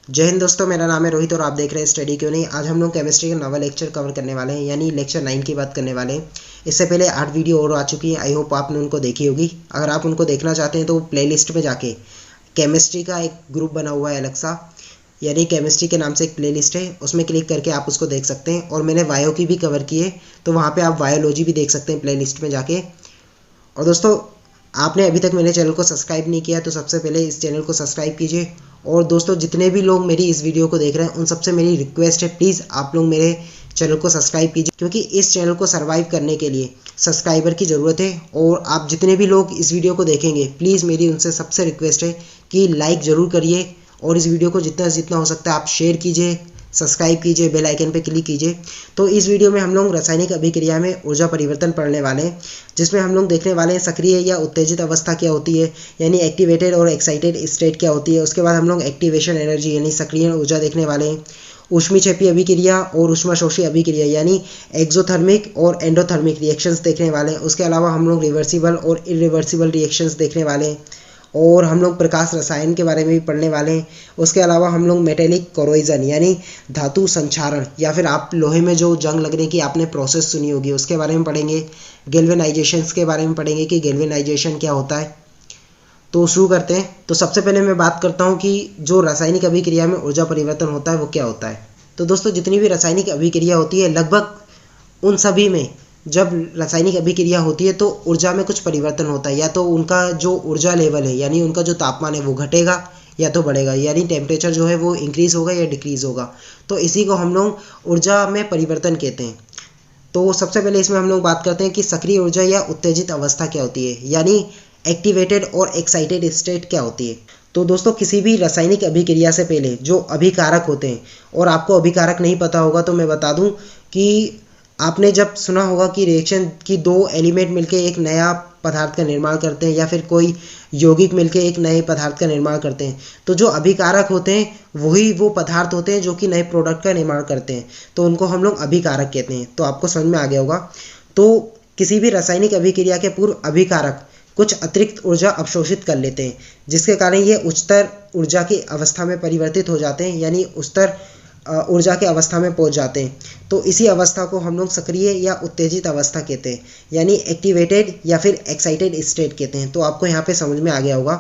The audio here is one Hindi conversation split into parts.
जय हिंद दोस्तों, मेरा नाम है रोहित और आप देख रहे हैं स्टडी क्यों नहीं। आज हम लोग केमिस्ट्री के नवा लेक्चर कवर करने वाले हैं, यानी लेक्चर 9 की बात करने वाले हैं। इससे पहले 8 वीडियो और आ चुकी हैं, आई होप आपने उनको देखी होगी। अगर आप उनको देखना चाहते हैं तो प्लेलिस्ट में जाके केमिस्ट्री का एक ग्रुप बना हुआ है अलग सा, यानी केमिस्ट्री के नाम से एक प्लेलिस्ट है, उसमें क्लिक करके आप उसको देख सकते हैं। और मैंने बायो की भी कवर की है, तो वहाँ पर आप बायोलॉजी भी देख सकते हैं प्लेलिस्ट में जाके। और दोस्तों, आपने अभी तक मेरे चैनल को सब्सक्राइब नहीं किया तो सबसे पहले इस चैनल को सब्सक्राइब कीजिए। और दोस्तों, जितने भी लोग मेरी इस वीडियो को देख रहे हैं उन सबसे मेरी रिक्वेस्ट है, प्लीज़ आप लोग मेरे चैनल को सब्सक्राइब कीजिए, क्योंकि इस चैनल को सर्वाइव करने के लिए सब्सक्राइबर की ज़रूरत है। और आप जितने भी लोग इस वीडियो को देखेंगे, प्लीज़ मेरी उनसे सबसे रिक्वेस्ट है कि लाइक ज़रूर करिए और इस वीडियो को जितना जितना हो सकता है आप शेयर कीजिए, सब्सक्राइब कीजिए, बेल आइकन पे क्लिक कीजिए। तो इस वीडियो में हम लोग रासायनिक अभिक्रिया में ऊर्जा परिवर्तन पढ़ने वाले हैं, जिसमें हम लोग देखने वाले हैं सक्रिय या उत्तेजित अवस्था क्या होती है, यानी एक्टिवेटेड और एक्साइटेड स्टेट क्या होती है। उसके बाद हम लोग एक्टिवेशन एनर्जी यानी सक्रिय ऊर्जा देखने वाले हैं। ऊष्मीक्षेपी अभिक्रिया और ऊष्माशोषी अभिक्रिया यानी एक्सोथर्मिक और एंडोथर्मिक रिएक्शंस देखने वाले हैं। उसके अलावा हम लोग रिवर्सिबल और इरिवर्सिबल रिएक्शंस देखने वाले हैं। और हम लोग प्रकाश रसायन के बारे में भी पढ़ने वाले हैं। उसके अलावा हम लोग मेटेलिक कोरोजन यानी धातु संक्षारण, या फिर आप लोहे में जो जंग लगने की आपने प्रोसेस सुनी होगी उसके बारे में पढ़ेंगे। गैल्वेनाइजेशंस के बारे में पढ़ेंगे कि गैल्वेनाइजेशन क्या होता है। तो शुरू करते हैं। तो सबसे पहले मैं बात करता हूँ कि जो रासायनिक अभिक्रिया में ऊर्जा परिवर्तन होता है वो क्या होता है। तो दोस्तों, जितनी भी रासायनिक अभिक्रिया होती है, लगभग उन सभी में जब रासायनिक अभिक्रिया होती है तो ऊर्जा में कुछ परिवर्तन होता है। या तो उनका जो ऊर्जा लेवल है, यानी उनका जो तापमान है वो घटेगा या तो बढ़ेगा, यानी टेम्परेचर जो है वो इंक्रीज होगा या डिक्रीज होगा। तो इसी को हम लोग ऊर्जा में परिवर्तन कहते हैं। तो सबसे पहले इसमें हम लोग बात करते हैं कि सक्रिय ऊर्जा या उत्तेजित अवस्था क्या होती है, यानी एक्टिवेटेड और एक्साइटेड स्टेट क्या होती है। तो दोस्तों, किसी भी रासायनिक अभिक्रिया से पहले जो अभिकारक होते हैं, और आपको अभिकारक नहीं पता होगा तो मैं बता दूं कि आपने जब सुना होगा कि रिएक्शन की दो एलिमेंट मिलकर एक नया पदार्थ का निर्माण करते हैं, या फिर कोई यौगिक मिलकर एक नए पदार्थ का निर्माण करते हैं, तो जो अभिकारक होते हैं वही वो पदार्थ होते हैं जो कि नए प्रोडक्ट का निर्माण करते हैं। तो उनको हम लोग अभिकारक कहते हैं। तो आपको समझ में आ गया होगा। तो किसी भी रासायनिक अभिक्रिया के पूर्व अभिकारक कुछ अतिरिक्त ऊर्जा अवशोषित कर लेते हैं, जिसके कारण ये उच्चतर ऊर्जा की अवस्था में परिवर्तित हो जाते हैं, यानी उच्चतर ऊर्जा के अवस्था में पहुंच जाते हैं। तो इसी अवस्था को हम लोग सक्रिय या उत्तेजित अवस्था कहते हैं, यानी एक्टिवेटेड या फिर एक्साइटेड स्टेट कहते हैं। तो आपको यहाँ पे समझ में आ गया होगा।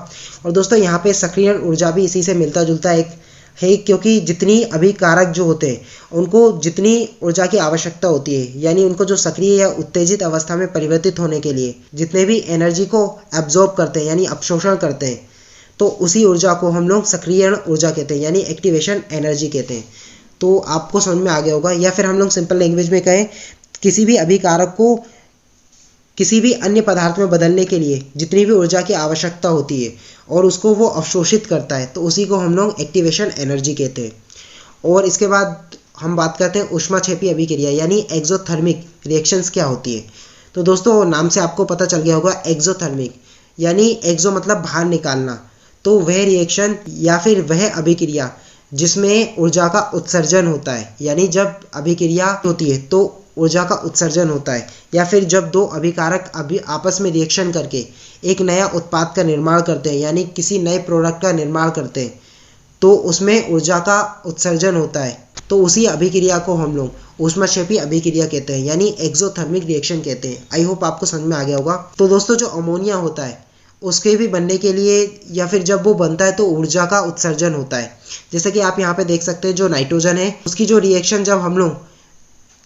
और दोस्तों, यहाँ पे सक्रिय ऊर्जा भी इसी से मिलता जुलता एक है, क्योंकि जितनी अभिकारक जो होते हैं उनको जितनी ऊर्जा की आवश्यकता होती है, यानी उनको जो सक्रिय या उत्तेजित अवस्था में परिवर्तित होने के लिए जितने भी एनर्जी को एब्जॉर्ब करते हैं यानी अवशोषण करते हैं, तो उसी ऊर्जा को हम लोग सक्रिय ऊर्जा कहते हैं, यानी एक्टिवेशन एनर्जी कहते हैं। तो आपको समझ में आ गया होगा। या फिर हम लोग सिंपल लैंग्वेज में कहें, किसी भी अभिकारक को किसी भी अन्य पदार्थ में बदलने के लिए जितनी भी ऊर्जा की आवश्यकता होती है और उसको वो अवशोषित करता है, तो उसी को हम लोग एक्टिवेशन एनर्जी कहते हैं। और इसके बाद हम बात करते हैं ऊष्माक्षेपी अभिक्रिया, यानी एक्सोथर्मिक रिएक्शंस क्या होती है। तो दोस्तों, नाम से आपको पता चल गया होगा, एक्सोथर्मिक यानी एक्सो मतलब बाहर निकालना। तो वह रिएक्शन या फिर वह अभिक्रिया जिसमें ऊर्जा का उत्सर्जन होता है, यानी जब अभिक्रिया होती है तो ऊर्जा का उत्सर्जन होता है, या फिर जब दो अभिकारक आपस में रिएक्शन करके एक नया उत्पाद का निर्माण करते हैं, यानी किसी नए प्रोडक्ट का निर्माण करते हैं, तो उसमें ऊर्जा का उत्सर्जन होता है। तो उसी अभिक्रिया को हम लोग ऊष्माक्षेपी अभिक्रिया कहते हैं, यानी एक्सोथर्मिक रिएक्शन कहते हैं। आई होप आपको समझ में आ गया होगा। तो दोस्तों, जो अमोनिया होता है उसके भी बनने के लिए या फिर जब वो बनता है तो ऊर्जा का उत्सर्जन होता है। जैसे कि आप यहाँ पे देख सकते हैं, जो नाइट्रोजन है उसकी जो रिएक्शन जब हम लोग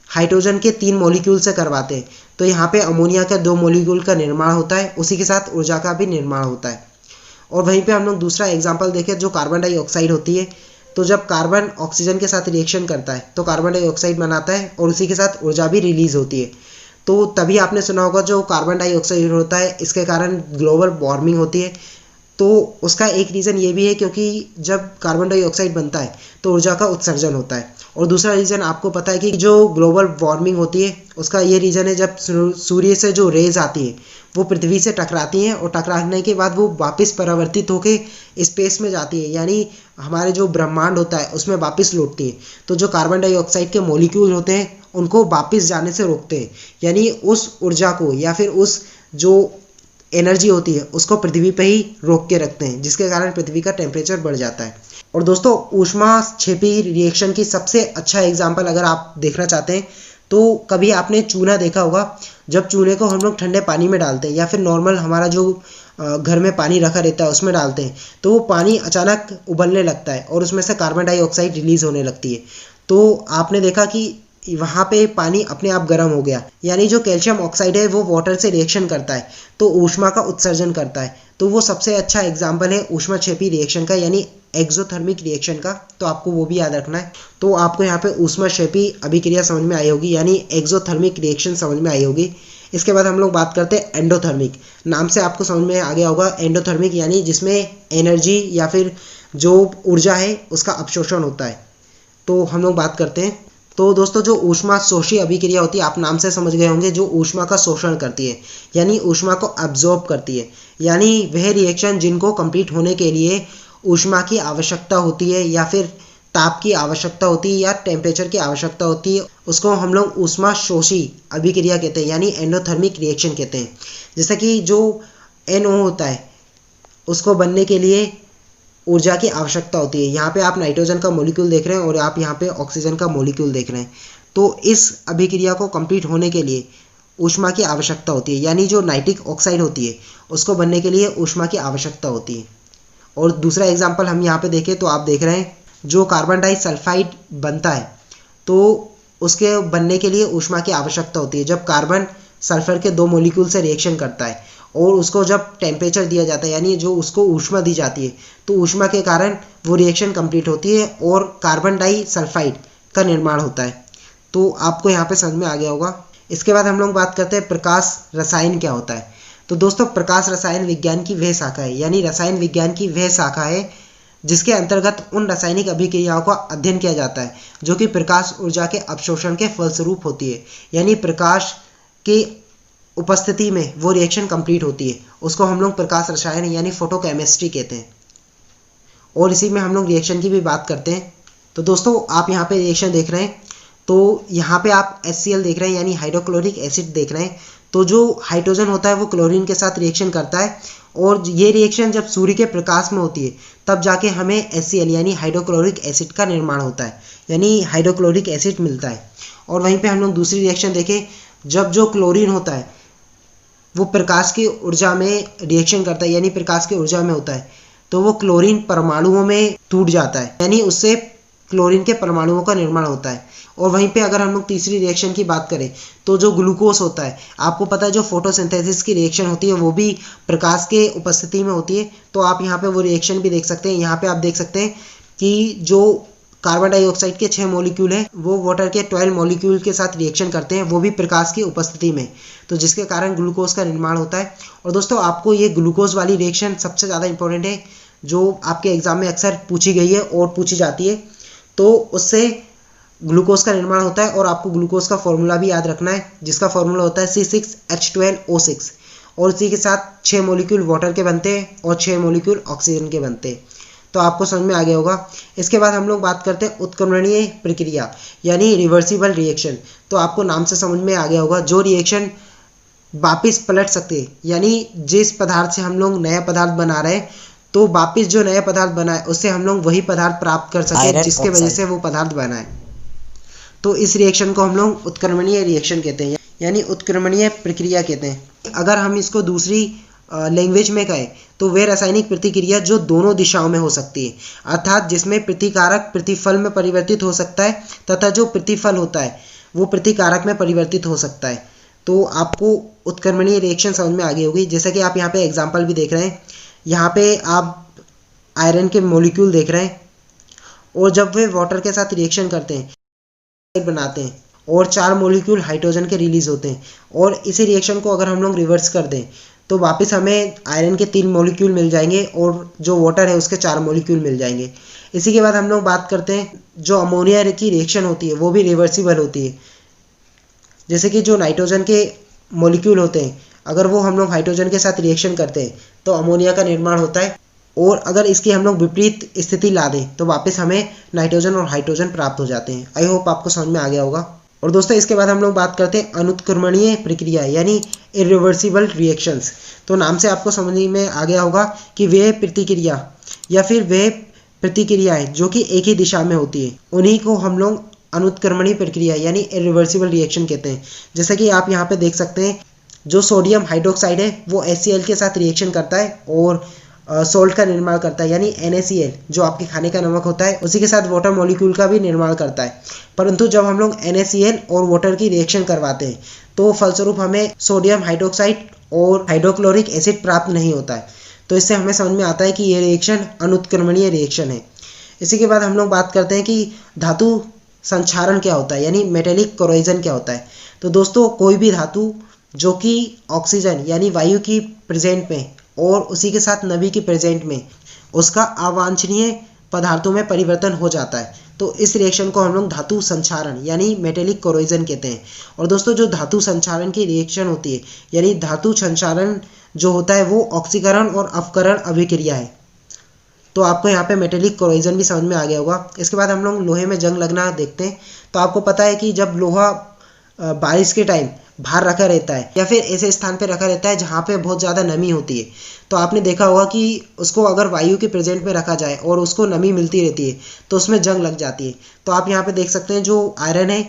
हाइड्रोजन के 3 मॉलिक्यूल से करवाते हैं, तो यहाँ पे अमोनिया का 2 मॉलिक्यूल का निर्माण होता है, उसी के साथ ऊर्जा का भी निर्माण होता है। और वहीं पे हम लोग दूसरा एग्जाम्पल देखें, जो कार्बन डाइऑक्साइड होती है, तो जब कार्बन ऑक्सीजन के साथ रिएक्शन करता है तो कार्बन डाइऑक्साइड बनाता है और उसी के साथ ऊर्जा भी रिलीज होती है। तो तभी आपने सुना होगा, जो कार्बन डाइऑक्साइड होता है इसके कारण ग्लोबल वार्मिंग होती है। तो उसका एक रीज़न ये भी है क्योंकि जब कार्बन डाइऑक्साइड बनता है तो ऊर्जा का उत्सर्जन होता है। और दूसरा रीज़न आपको पता है कि जो ग्लोबल वार्मिंग होती है उसका ये रीज़न है, जब सूर्य से जो रेज आती है वो पृथ्वी से टकराती हैं और टकराने के बाद वो वापस परावर्तित होकर स्पेस में जाती है, यानी हमारे जो ब्रह्मांड होता है उसमें वापस लौटती है। तो जो कार्बन डाइऑक्साइड के मॉलिक्यूल होते हैं उनको वापस जाने से रोकते हैं, यानी उस ऊर्जा को या फिर उस जो एनर्जी होती है उसको पृथ्वी पे ही रोक के रखते हैं, जिसके कारण पृथ्वी का टेम्परेचर बढ़ जाता है। और दोस्तों ऊष्माक्षेपी रिएक्शन की सबसे अच्छा एग्जाम्पल अगर आप देखना चाहते हैं तो कभी आपने चूना देखा होगा। जब चूने को हम लोग ठंडे पानी में डालते हैं या फिर नॉर्मल हमारा जो घर में पानी रखा रहता है उसमें डालते हैं तो वो पानी अचानक उबलने लगता है और उसमें से कार्बन डाइऑक्साइड रिलीज होने लगती है। तो आपने देखा कि वहाँ पे पानी अपने आप गर्म हो गया, यानी जो कैल्शियम ऑक्साइड है वो वाटर से रिएक्शन करता है तो ऊष्मा का उत्सर्जन करता है। तो वो सबसे अच्छा एग्जाम्पल है ऊष्माक्षेपी रिएक्शन का, यानी एक्सोथर्मिक रिएक्शन का। तो आपको वो भी याद रखना है। तो आपको यहाँ पे ऊष्माक्षेपी अभिक्रिया समझ में आई होगी, यानी एक्सोथर्मिक रिएक्शन समझ में आई होगी। इसके बाद हम लोग बात करते हैं एंडोथर्मिक। नाम से आपको समझ में आ गया होगा एंडोथर्मिक, यानी जिसमें एनर्जी या फिर जो ऊर्जा है उसका अवशोषण होता है। तो हम लोग बात करते हैं। तो दोस्तों जो ऊष्मा शोषी अभिक्रिया होती है, आप नाम से समझ गए होंगे, जो ऊष्मा का शोषण करती है यानी ऊष्मा को अब्जॉर्ब करती है, यानी वह रिएक्शन जिनको कंप्लीट होने के लिए ऊष्मा की आवश्यकता होती है या फिर ताप की आवश्यकता होती है या टेम्परेचर की आवश्यकता होती है, उसको हम लोग ऊष्मा शोषी अभिक्रिया कहते हैं, यानी एंडोथर्मिक रिएक्शन कहते हैं। जैसे कि जो NO होता है उसको बनने के लिए ऊर्जा की आवश्यकता होती है। यहाँ पे आप नाइट्रोजन का मॉलिक्यूल देख रहे हैं और आप यहाँ पे ऑक्सीजन का मॉलिक्यूल देख रहे हैं। तो इस अभिक्रिया को कंप्लीट होने के लिए ऊष्मा की आवश्यकता होती है, यानी जो नाइट्रिक ऑक्साइड होती है उसको बनने के लिए ऊष्मा की आवश्यकता होती है। और दूसरा एग्जाम्पल हम यहाँ पे देखें तो आप देख रहे हैं जो कार्बन डाइसल्फाइड बनता है तो उसके बनने के लिए ऊष्मा की आवश्यकता होती है। जब कार्बन सल्फर के 2 मॉलिक्यूल से रिएक्शन करता है और उसको जब टेम्परेचर दिया जाता है, यानी जो उसको ऊष्मा दी जाती है, तो ऊष्मा के कारण वो रिएक्शन कंप्लीट होती है और कार्बन डाइसल्फाइड का निर्माण होता है। तो आपको यहाँ पे समझ में आ गया होगा। इसके बाद हम लोग बात करते हैं प्रकाश रसायन क्या होता है। तो दोस्तों प्रकाश रसायन विज्ञान की वह शाखा है, यानी रसायन विज्ञान की वह शाखा है जिसके अंतर्गत उन रासायनिक अभिक्रियाओं का अध्ययन किया जाता है जो कि प्रकाश ऊर्जा के अवशोषण के फलस्वरूप होती है, यानी प्रकाश की उपस्थिति में वो रिएक्शन कंप्लीट होती है। उसको हम लोग प्रकाश रसायन यानी फोटोकेमिस्ट्री कहते हैं। और इसी में हम लोग रिएक्शन की भी बात करते हैं। तो दोस्तों आप यहाँ पे रिएक्शन देख रहे हैं, तो यहाँ पे आप HCl देख रहे हैं यानी हाइड्रोक्लोरिक एसिड देख रहे हैं। तो जो हाइड्रोजन होता है वो क्लोरीन के साथ रिएक्शन करता है और ये रिएक्शन जब सूर्य के प्रकाश में होती है तब जाके हमें HCl यानी हाइड्रोक्लोरिक एसिड का निर्माण होता है, यानी हाइड्रोक्लोरिक एसिड मिलता है। और वहीं पे हम लोग दूसरी रिएक्शन देखें, जब जो क्लोरीन होता है वो प्रकाश की ऊर्जा में रिएक्शन करता है, यानी प्रकाश की ऊर्जा में होता है, तो वो क्लोरीन परमाणुओं में टूट जाता है, यानी उससे क्लोरीन के परमाणुओं का निर्माण होता है। और वहीं पे अगर हम लोग तीसरी रिएक्शन की बात करें तो जो ग्लूकोज होता है, आपको पता है जो फोटोसिंथेसिस की रिएक्शन होती है वो भी प्रकाश के उपस्थिति में होती है। तो आप यहाँ पे वो रिएक्शन भी देख सकते हैं। यहाँ पे आप देख सकते हैं कि जो कार्बन डाइऑक्साइड के 6 मॉलिक्यूल हैं वो वाटर के 12 मॉलिक्यूल के साथ रिएक्शन करते हैं, वो भी प्रकाश की उपस्थिति में, तो जिसके कारण ग्लूकोज का निर्माण होता है। और दोस्तों आपको ये ग्लूकोज वाली रिएक्शन सबसे ज़्यादा इंपॉर्टेंट है, जो आपके एग्जाम में अक्सर पूछी गई है और पूछी जाती है। तो उससे ग्लूकोज का निर्माण होता है और आपको ग्लूकोज का फॉर्मूला भी याद रखना है, जिसका फॉर्मूला होता है C6H12O6। और इसी के साथ 6 मॉलिक्यूल वाटर के बनते हैं और 6 मॉलिक्यूल ऑक्सीजन के बनते हैं। तो आपको समझ में आ गया होगा। इसके बाद हम लोग बात करते हैं उत्क्रमणीय प्रक्रिया यानी रिवर्सिबल रिएक्शन। तो आपको नाम से समझ में आ गया होगा, जो रिएक्शन वापिस पलट सकते हैं, यानी जिस पदार्थ से हम लोग नया पदार्थ बना रहे हैं तो वापिस जो नया पदार्थ बना है उससे हम लोग वही पदार्थ प्राप्त कर सके जिसके वजह से वो पदार्थ बना है। तो इस रिएक्शन को हम लोग उत्क्रमणीय रिएक्शन कहते हैं, यानी उत्क्रमणीय प्रक्रिया कहते हैं। अगर हम इसको दूसरी लैंग्वेज में कहें तो वे रासायनिक प्रतिक्रिया जो दोनों दिशाओं में हो सकती है, अर्थात जिसमें प्रतिकारक प्रतिफल में परिवर्तित हो सकता है तथा जो प्रतिफल होता है वो प्रतिकारक में परिवर्तित हो सकता है। तो आपको उत्क्रमणीय रिएक्शन समझ में आ गई होगी। जैसे कि आप यहाँ पे एग्जाम्पल भी देख रहे हैं, यहाँ पे आप आयरन के मॉलिक्यूल देख रहे हैं और जब वे वाटर के साथ रिएक्शन करते हैं बनाते हैं और 4 मॉलिक्यूल हाइड्रोजन के रिलीज होते हैं। और इसी रिएक्शन को अगर हम लोग रिवर्स कर दें तो वापस हमें आयरन के 3 मॉलिक्यूल मिल जाएंगे और जो वाटर है उसके 4 मॉलिक्यूल मिल जाएंगे। इसी के बाद हम लोग बात करते हैं जो अमोनिया की रिएक्शन होती है वो भी रिवर्सिबल होती है। जैसे कि जो नाइट्रोजन के मॉलिक्यूल होते हैं, अगर वो हम लोग हाइड्रोजन के साथ रिएक्शन करते हैं तो अमोनिया का निर्माण होता है, और अगर इसकी हम लोग विपरीत स्थिति ला दें तो वापस हमें नाइट्रोजन और हाइड्रोजन प्राप्त हो जाते हैं। आई होप आपको समझ में आ गया होगा। और दोस्तों इसके बाद हम लोग बात करते हैं अनुत्क्रमणीय प्रक्रिया यानी इरिवर्सिबल रिएक्शंस। तो नाम से आपको समझ में आ गया होगा कि वे प्रतिक्रिया या फिर वे प्रतिक्रियाएं जो कि एक ही दिशा में होती है, उन्हीं को हम लोग अनुत्क्रमणीय प्रक्रिया यानी इरिवर्सिबल रिएक्शन कहते हैं। जैसे कि आप यहाँ पे देख सकते हैं, जो सोडियम हाइड्रोक्साइड है वो HCl के साथ रिएक्शन करता है और सोल्ट का निर्माण करता है, यानी NaCl जो आपके खाने का नमक होता है उसी के साथ वाटर मॉलिक्यूल का भी निर्माण करता है। परंतु जब हम लोग NaCl और वाटर की रिएक्शन करवाते हैं तो फलस्वरूप हमें सोडियम हाइड्रोक्साइड और हाइड्रोक्लोरिक एसिड प्राप्त नहीं होता है। तो इससे हमें समझ में आता है कि ये रिएक्शन अनुत्क्रमणीय रिएक्शन है। इसी के बाद हम लोग बात करते हैं कि धातु संक्षारण क्या होता है, यानी मेटेलिक कोरोजन क्या होता है। तो दोस्तों, कोई भी धातु जो कि ऑक्सीजन यानी वायु की प्रेजेंट में और उसी के साथ नमी की प्रेजेंट में उसका अवांछनीय पदार्थों में परिवर्तन हो जाता है, तो इस रिएक्शन को हम लोग धातु संक्षारण यानी मेटेलिक कोरोजन कहते हैं। और दोस्तों, जो धातु संक्षारण की रिएक्शन होती है यानी धातु संक्षारण जो होता है वो ऑक्सीकरण और अपकरण अभिक्रिया है। तो आपको यहाँ पे मेटेलिक कोरोजन भी समझ में आ गया होगा। इसके बाद हम लोग लोहे में जंग लगना देखते हैं। तो आपको पता है कि जब लोहा बारिश के टाइम बाहर रखा रहता है या फिर ऐसे स्थान पे रखा रहता है जहाँ पे बहुत ज़्यादा नमी होती है, तो आपने देखा होगा कि उसको अगर वायु के प्रेजेंट में रखा जाए और उसको नमी मिलती रहती है तो उसमें जंग लग जाती है। तो आप यहाँ पे देख सकते हैं, जो आयरन है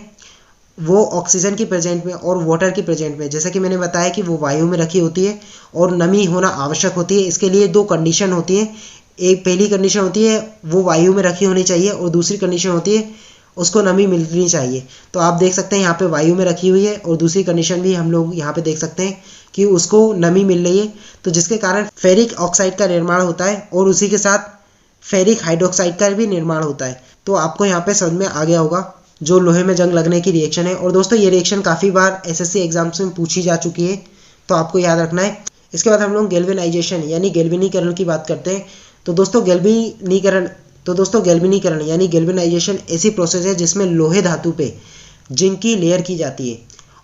वो ऑक्सीजन की प्रेजेंट में और वाटर की प्रेजेंट में, जैसा कि मैंने बताया कि वो वायु में रखी होती है और नमी होना आवश्यक होती है। इसके लिए दो कंडीशन होती है। एक पहली कंडीशन होती है वो वायु में रखी होनी चाहिए और दूसरी कंडीशन होती है उसको नमी मिलनी चाहिए। तो आप देख सकते हैं यहाँ पे वायु में रखी हुई है और दूसरी कंडीशन भी हम लोग यहाँ पे देख सकते हैं कि उसको नमी मिल रही है, तो जिसके कारण फेरिक ऑक्साइड का निर्माण होता है और उसी के साथ फेरिक हाइड्रोक्साइड का भी निर्माण होता है। तो आपको यहाँ पे समझ में आ गया होगा जो लोहे में जंग लगने की रिएक्शन है। और दोस्तों, ये रिएक्शन काफ़ी बार SSC एग्जाम्स में पूछी जा चुकी है, तो आपको याद रखना है। इसके बाद हम लोग गैल्वेनाइजेशन यानी गैल्वेनीकरण की बात करते हैं। तो दोस्तों, गैल्वेनीकरण यानी गैल्वेनाइजेशन ऐसी प्रोसेस है जिसमें लोहे धातु पे जिंक की लेयर की जाती है।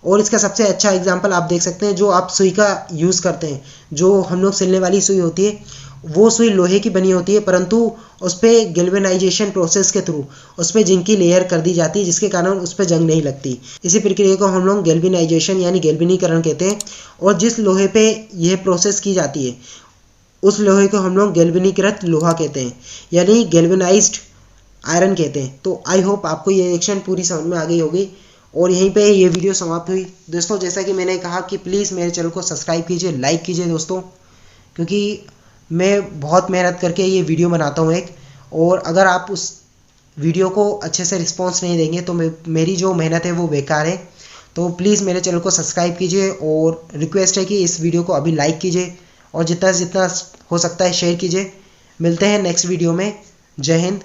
और इसका सबसे अच्छा एग्जांपल आप देख सकते हैं, जो आप सुई का यूज़ करते हैं, जो हम लोग सिलने वाली सुई होती है वो सुई लोहे की बनी होती है, परंतु उस पर गैल्वेनाइजेशन प्रोसेस के थ्रू उस पर जिंक की लेयर कर दी जाती है, जिसके कारण उस पर जंग नहीं लगती। इसी प्रक्रिया को हम लोग गैल्वेनाइजेशन यानी गैल्वेनीकरण कहते हैं। और जिस लोहे पे यह प्रोसेस की जाती है उस लोहे को हम लोग गैल्वेनीकृत लोहा कहते हैं, यानी गैल्वेनाइज्ड आयरन कहते हैं। तो आई होप आपको ये रिएक्शन पूरी समझ में आ गई होगी और यहीं पे ये वीडियो समाप्त हुई। दोस्तों, जैसा कि मैंने कहा कि प्लीज़ मेरे चैनल को सब्सक्राइब कीजिए, लाइक कीजिए दोस्तों, क्योंकि मैं बहुत मेहनत करके ये वीडियो बनाता हूँ एक, और अगर आप उस वीडियो को अच्छे से रिस्पॉन्स नहीं देंगे तो मेरी जो मेहनत है वो बेकार है। तो प्लीज़ मेरे चैनल को सब्सक्राइब कीजिए और रिक्वेस्ट है कि इस वीडियो को अभी लाइक कीजिए और जितना जितना हो सकता है शेयर कीजिए। मिलते हैं नेक्स्ट वीडियो में। जय हिंद।